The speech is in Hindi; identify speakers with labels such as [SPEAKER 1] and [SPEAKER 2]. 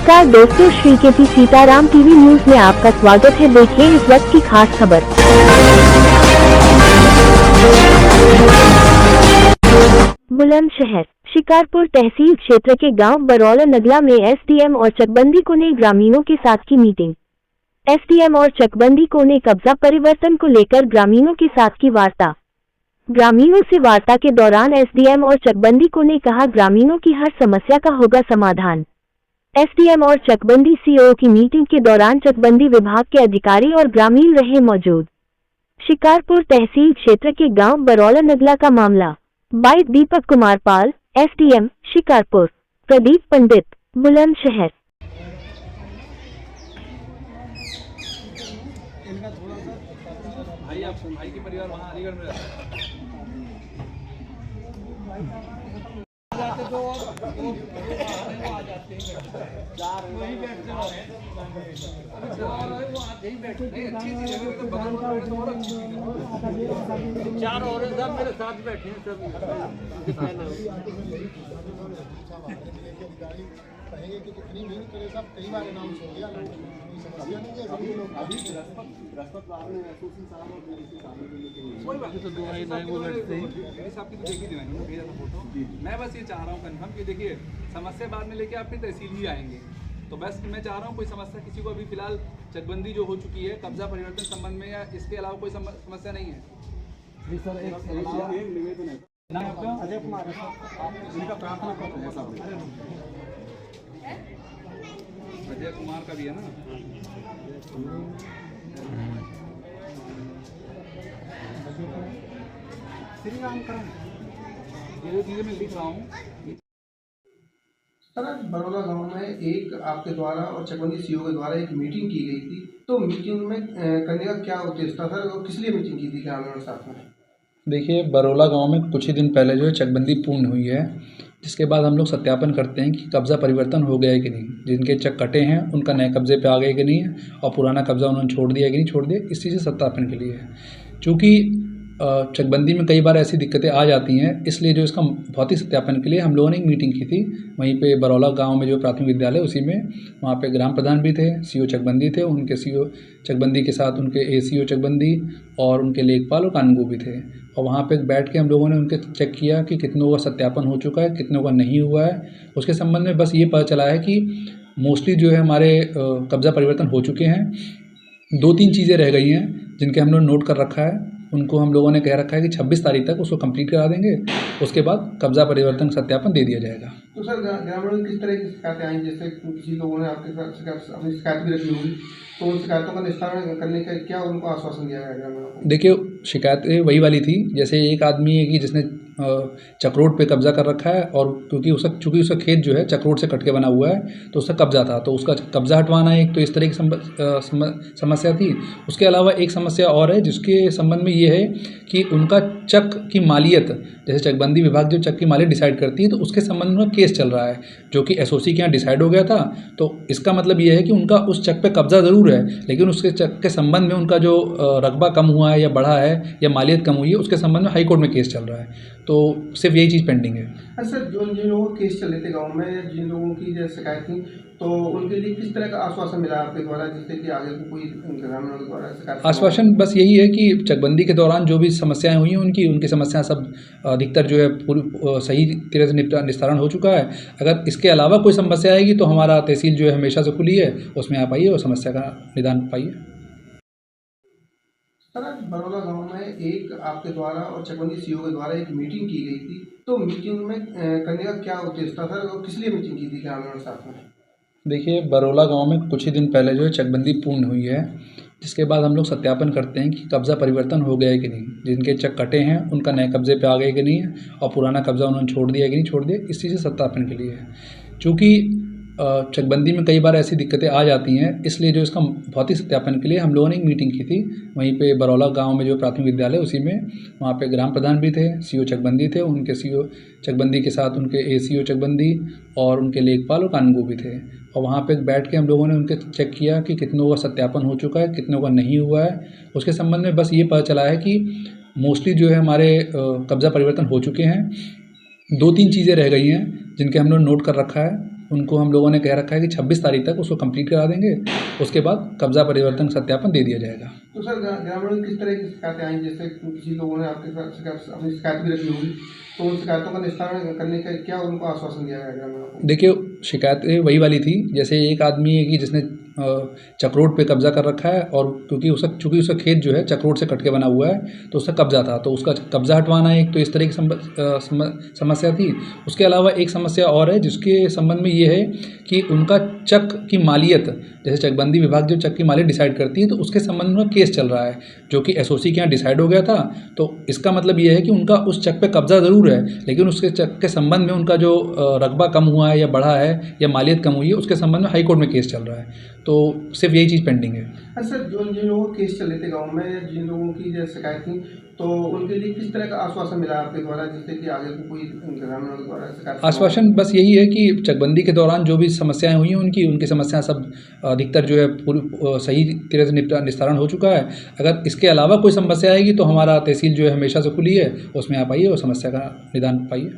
[SPEAKER 1] नमस्कार दोस्तों, श्री कीर्ति सीताराम टीवी न्यूज में आपका स्वागत है। देखिए इस वक्त की खास खबर। बुलंदशहर शिकारपुर तहसील क्षेत्र के गांव बरौला नगला में एसडीएम और चकबंदी को ने ग्रामीणों के साथ की मीटिंग। एसडीएम और चकबंदी को ने कब्जा परिवर्तन को लेकर ग्रामीणों के साथ की वार्ता। ग्रामीणों से वार्ता के दौरान एसडीएम और चकबंदी को ने कहा, ग्रामीणों की हर समस्या का होगा समाधान। एसडीएम और चकबंदी सीओ की मीटिंग के दौरान चकबंदी विभाग के अधिकारी और ग्रामीण रहे मौजूद। शिकारपुर तहसील क्षेत्र के गांव बरौला नगला का मामला। Bite Deepak Kumar Pal, SDM Shikarpur. प्रदीप पंडित, बुलंदशहर।
[SPEAKER 2] भाई के परिवार वहाँ अलीगढ़ में रहता है।
[SPEAKER 3] चार औरत साहब मेरे साथ बैठे हैं सब।
[SPEAKER 4] कहेंगे कि कितनी भी करे सब कई बार अनाउंस हो गया, समस्या नहीं है। सभी लोग अभी बृहस्पत वार में एसोसी साहब और डीसी साहब
[SPEAKER 2] कोई बात तो दो आई नए वो लड़ते हैं। मेरे साहब की तो देखी थी मैंने भेजा था फोटो। मैं बस ये चाह रहा हूँ कंफर्म कि देखिए समस्या बाद में लेके आप फिर तहसील ही आएंगे, तो बस मैं चाह रहा हूँ कोई समस्या किसी को अभी फिलहाल चकबंदी जो हो चुकी है कब्जा परिवर्तन संबंध में या इसके अलावा कोई समस्या नहीं है। जी सर, एक निवेदन है अजय कुमार इनका प्रार्थना पत्र है साहब। अजय कुमार का भी है ना। श्री राम करण ये चीज़ें मैं लिख रहा हूँ।
[SPEAKER 4] सर, बरौला गांव में एक आपके द्वारा और चकबंदी सीओ के द्वारा एक मीटिंग की गई थी, तो मीटिंग में करने का क्या उद्देश्य था सर, और किस लिए मीटिंग की थी ग्रामीणों के साथ में?
[SPEAKER 5] देखिए, बरौला गांव में कुछ ही दिन पहले जो है चकबंदी पूर्ण हुई है, जिसके बाद हम लोग सत्यापन करते हैं कि कब्ज़ा परिवर्तन हो गया है कि नहीं, जिनके चक कटे हैं उनका नए कब्जे पे आ गए कि नहीं है, और पुराना कब्ज़ा उन्होंने छोड़ दिया कि नहीं छोड़ दिया, इस चीज़ से सत्यापन के लिए है। चूँकि चकबंदी में कई बार ऐसी दिक्कतें आ जाती हैं, इसलिए जो इसका भौतिक सत्यापन के लिए हम लोगों ने एक मीटिंग की थी। वहीं पे बरौला गांव में जो प्राथमिक विद्यालय उसी में, वहाँ पे ग्राम प्रधान भी थे, सीओ चकबंदी थे, उनके सीओ चकबंदी के साथ उनके एसीओ चकबंदी और उनके लेखपाल और कानूनगो भी थे। और वहाँ पे बैठ के हम लोगों ने उनके चेक किया कि कितनों का सत्यापन हो चुका है, कितनों का नहीं हुआ है। उसके संबंध में बस ये पता चला है कि मोस्टली जो है हमारे कब्ज़ा परिवर्तन हो चुके हैं। 2-3 चीज़ें रह गई हैं जिनके हम लोग नोट कर रखा है, उनको हम लोगों ने कह रखा है कि 26 तारीख तक उसको कंप्लीट करा देंगे, उसके बाद कब्ज़ा परिवर्तन सत्यापन दे दिया जाएगा।
[SPEAKER 4] तो सर, ग्रामीणों किस तरह की शिकायतें आई, जैसे किसी लोगों ने आपके साथ अपनी शिकायत भी रखी होगी, तो उन शिकायतों का निस्तारण करने का क्या उनको आश्वासन दिया गया ग्रामीणों को?
[SPEAKER 5] देखिए, शिकायतें वही वाली थी, जैसे एक आदमी है कि जिसने चकरोट पे कब्ज़ा कर रखा है, और चूँकि उसका खेत जो है चकरोट से कट के बना हुआ है, तो उसका कब्ज़ा था, तो उसका कब्ज़ा हटवाना एक, तो इस तरह की समस्या थी। उसके अलावा एक समस्या और है जिसके संबंध में ये है कि उनका चक की मालियत, जैसे चकबंदी विभाग जो चक की मालियत डिसाइड करती है, तो उसके संबंध में केस चल रहा है, जो कि एसओसी के यहाँ डिसाइड हो गया था। तो इसका मतलब ये है कि उनका उस चक पे कब्ज़ा ज़रूर है, लेकिन उसके चक के संबंध में उनका जो रकबा कम हुआ है या बढ़ा है या मालियत कम हुई है, उसके संबंध में हाई कोर्ट में केस चल रहा है। तो सिर्फ यही चीज़ पेंडिंग है।
[SPEAKER 4] सर, जिन लोगों के केस चल रहे थे गाँव में, जिन लोगों की जो शिकायत थी, तो उनके लिए किस तरह का आश्वासन मिला आपके द्वारा, जिससे कि आगे कोई ग्रामीणों के द्वारा शिकायत?
[SPEAKER 5] आश्वासन बस यही है कि चकबंदी के दौरान जो भी समस्याएं हुई हैं उनकी समस्या सब अधिकतर जो है पूरी सही तरह से निस्तारण हो चुका है। अगर इसके अलावा कोई समस्या आएगी तो हमारा तहसील जो है हमेशा से खुली है, उसमें आप आइए और समस्या का निदान पाइए।
[SPEAKER 4] सर, बरौला गांव में एक आपके द्वारा और चकबंदी सीओ के द्वारा एक मीटिंग की गई थी, तो मीटिंग में करने का क्या उद्देश्य था सर, और किस लिए मीटिंग की थी ग्रामीणों के साथ में?
[SPEAKER 5] देखिए, बरौला गांव में कुछ ही दिन पहले जो है चकबंदी पूर्ण हुई है, जिसके बाद हम लोग सत्यापन करते हैं कि कब्ज़ा परिवर्तन हो गया है कि नहीं, जिनके चक कटे हैं उनका नए कब्जे पे आ गए कि नहीं है, और पुराना कब्ज़ा उन्होंने छोड़ दिया कि नहीं छोड़ दिया, इस चीज़ से सत्यापन के लिए है। चूँकि चकबंदी में कई बार ऐसी दिक्कतें आ जाती हैं, इसलिए जो इसका भौतिक सत्यापन के लिए हम लोगों ने एक मीटिंग की थी। वहीं पे बरौला गांव में जो प्राथमिक विद्यालय उसी में, वहाँ पे ग्राम प्रधान भी थे, सीओ चकबंदी थे, उनके सीओ चकबंदी के साथ उनके एसीओ चकबंदी और उनके लेखपाल और कानूनगो भी थे। और वहाँ पे बैठ के हम लोगों ने उनके चेक किया कि कितनों का सत्यापन हो चुका है, कितनों का नहीं हुआ है। उसके संबंध में बस ये पता चला है कि मोस्टली जो है हमारे कब्ज़ा परिवर्तन हो चुके हैं। 2-3 चीज़ें रह गई हैं जिनके हम लोग नोट कर रखा है, उनको हम लोगों ने कह रखा है कि 26 तारीख तक उसको कंप्लीट करा देंगे, उसके बाद कब्जा परिवर्तन सत्यापन दे दिया जाएगा।
[SPEAKER 4] तो सर ग्रामीणों की किस तरह की शिकायतें आई, जैसे किसी लोगों ने आपके साथ अपनी शिकायत भी रखी होगी, तो उन शिकायतों का निस्तारण करने का क्या उनको आश्वासन दिया गया ग्रामीणों को?
[SPEAKER 5] देखिए, शिकायतें वही वाली थी, जैसे एक आदमी है कि जिसने चक्रोड पे कब्जा कर रखा है, और चूँकि उसका खेत जो है चक्रोड से कट के बना हुआ है, तो उसका कब्जा था, तो उसका कब्जा हटवाना एक तो इस तरह की समस्या थी। उसके अलावा एक समस्या और है जिसके संबंध में ये है कि उनका चक की मालियत, जैसे चकबंदी विभाग जो चक की मालियत डिसाइड करती है, तो उसके संबंध में केस चल रहा है जो कि एसओसी के यहाँ डिसाइड हो गया था। तो इसका मतलब ये है कि उनका उस चक पे कब्जा ज़रूर है, लेकिन उसके चक के संबंध में उनका जो रकबा कम हुआ है या बढ़ा है या मालियत कम हुई है, उसके संबंध में हाई कोर्ट में केस चल रहा है। तो सिर्फ यही चीज़ पेंडिंग है।
[SPEAKER 4] सर, जिन लोगों के केस चल रहे थे गाँव में, जिन लोगों की जो शिकायत थी, तो उनके लिए किस तरह का आश्वासन मिला आपके द्वारा, जिससे कि आगे को कोई ग्रामीणों के द्वारा शिकायत?
[SPEAKER 5] आश्वासन बस यही है कि चकबंदी के दौरान जो भी समस्याएं हुई हैं उनकी समस्याएं सब अधिकतर जो है पूरी सही तरह से निस्तारण हो चुका है। अगर इसके अलावा कोई समस्या आएगी तो हमारा तहसील जो है हमेशा से खुली है, उसमें आप आइए और समस्या का निदान पाइए।